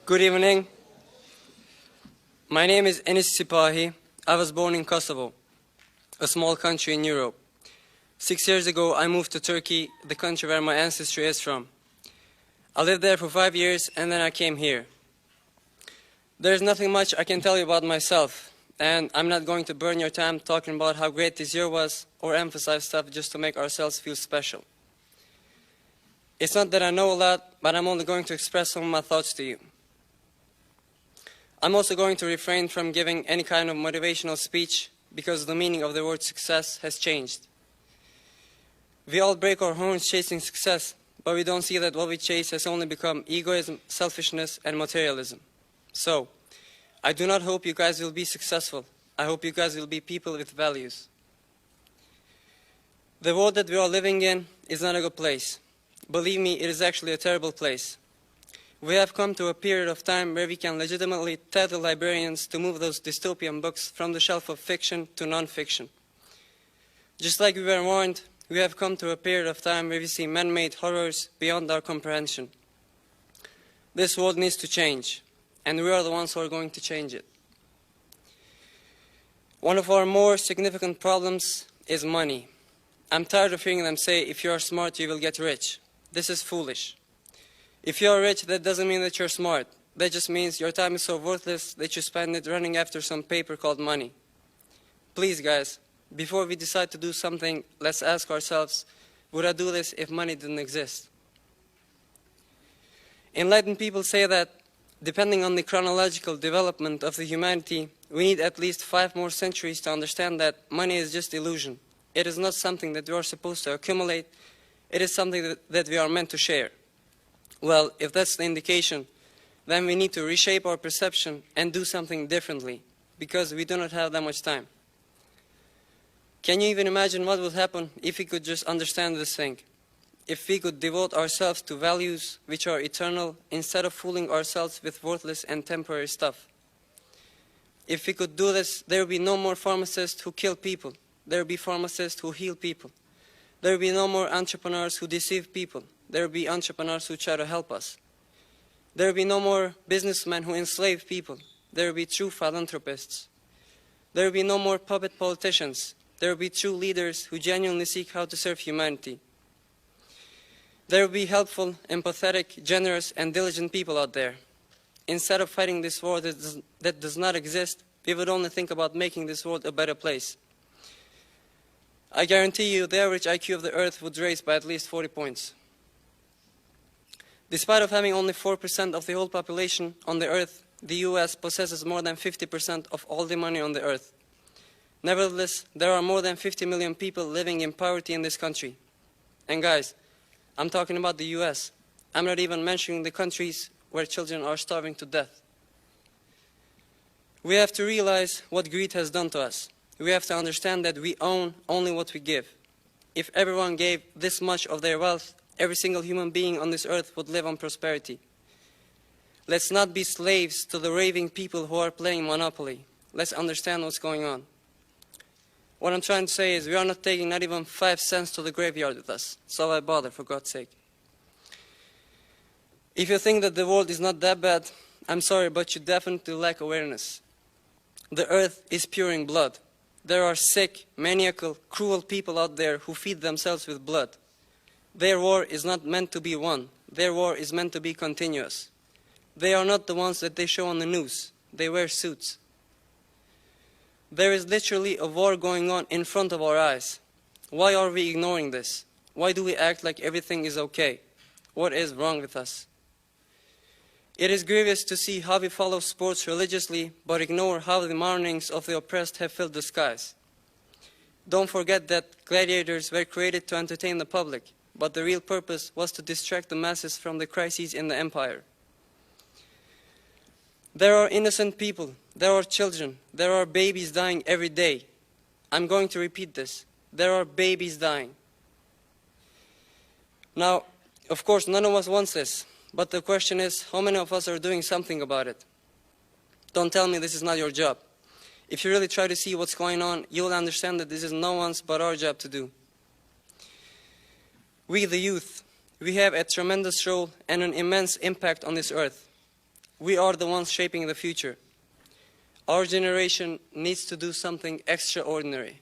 Good evening. My name is Enis Sipahi. I was born in Kosovo, a small country in Europe. 6 years ago, I moved to Turkey, the country where my ancestry is from. I lived there for 5 years, and then I came here. There's nothing much I can tell you about myself, and I'm not going to burn your time talking about how great this year was or emphasize stuff just to make ourselves feel special. It's not that I know a lot, but I'm only going to express some of my thoughts to you. I'm also going to refrain from giving any kind of motivational speech because the meaning of the word success has changed. We all break our horns chasing success, but we don't see that what we chase has only become egoism, selfishness, and materialism. So, I do not hope you guys will be successful. I hope you guys will be people with values. The world that we are living in is not a good place. Believe me, it is actually a terrible place. We have come to a period of time where we can legitimately tell the librarians to move those dystopian books from the shelf of fiction to non-fiction. Just like we were warned, we have come to a period of time where we see man-made horrors beyond our comprehension. This world needs to change, and we are the ones who are going to change it. One of our more significant problems is money. I'm tired of hearing them say, if you are smart, you will get rich. This is foolish. If you are rich, that doesn't mean that you're smart. That just means your time is so worthless that you spend it running after some paper called money. Please, guys, before we decide to do something, let's ask ourselves, would I do this if money didn't exist? Enlightened people say that, depending on the chronological development of the humanity, we need at least 5 more centuries to understand that money is just illusion. It is not something that we are supposed to accumulate. It is something that we are meant to share. Well, if that's the indication, then we need to reshape our perception and do something differently, because we do not have that much time. Can you even imagine what would happen if we could just understand this thing? If we could devote ourselves to values which are eternal instead of fooling ourselves with worthless and temporary stuff. If we could do this, there would be no more pharmacists who kill people. There would be pharmacists who heal people. There would be no more entrepreneurs who deceive people. There will be entrepreneurs who try to help us. There will be no more businessmen who enslave people. There will be true philanthropists. There will be no more puppet politicians. There will be true leaders who genuinely seek how to serve humanity. There will be helpful, empathetic, generous, and diligent people out there. Instead of fighting this war that does not exist, we would only think about making this world a better place. I guarantee you the average IQ of the Earth would raise by at least 40 points. Despite of having only 4% of the whole population on the Earth, the US possesses more than 50% of all the money on the Earth. Nevertheless, there are more than 50 million people living in poverty in this country. And guys, I'm talking about the US. I'm not even mentioning the countries where children are starving to death. We have to realize what greed has done to us. We have to understand that we own only what we give. If everyone gave this much of their wealth, every single human being on this earth would live on prosperity. Let's not be slaves to the raving people who are playing Monopoly. Let's understand what's going on. What I'm trying to say is we are not taking not even 5 cents to the graveyard with us. So why bother, for God's sake? If you think that the world is not that bad, I'm sorry, but you definitely lack awareness. The earth is pouring blood. There are sick, maniacal, cruel people out there who feed themselves with blood. Their war is not meant to be won. Their war is meant to be continuous. They are not the ones that they show on the news. They wear suits. There is literally a war going on in front of our eyes. Why are we ignoring this? Why do we act like everything is okay? What is wrong with us? It is grievous to see how we follow sports religiously, but ignore how the mournings of the oppressed have filled the skies. Don't forget that gladiators were created to entertain the public, but the real purpose was to distract the masses from the crises in the empire. There are innocent people, there are children, there are babies dying every day. I'm going to repeat this. There are babies dying. Now, of course, none of us wants this, but the question is, how many of us are doing something about it? Don't tell me this is not your job. If you really try to see what's going on, you will understand that this is no one's but our job to do. We, the youth, we have a tremendous role and an immense impact on this earth. We are the ones shaping the future. Our generation needs to do something extraordinary.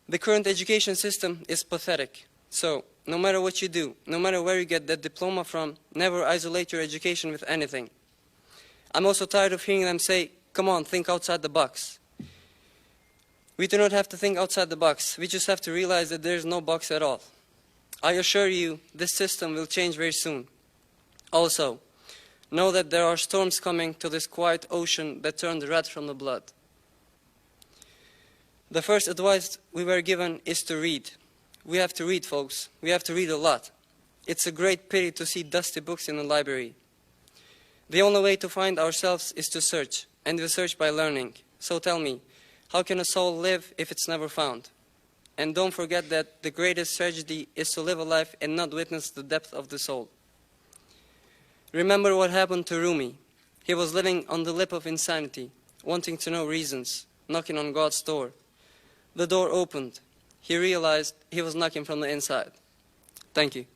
The current education system is pathetic. So, no matter what you do, no matter where you get that diploma from, never isolate your education with anything. I'm also tired of hearing them say, come on, think outside the box. We do not have to think outside the box. We just have to realize that there is no box at all. I assure you, this system will change very soon. Also, know that there are storms coming to this quiet ocean that turn the red from the blood. The first advice we were given is to read. We have to read, folks. We have to read a lot. It's a great pity to see dusty books in the library. The only way to find ourselves is to search, and we search by learning. So tell me, how can a soul live if it's never found? And don't forget that the greatest tragedy is to live a life and not witness the depth of the soul. Remember what happened to Rumi. He was living on the lip of insanity, wanting to know reasons, knocking on God's door. The door opened. He realized he was knocking from the inside. Thank you.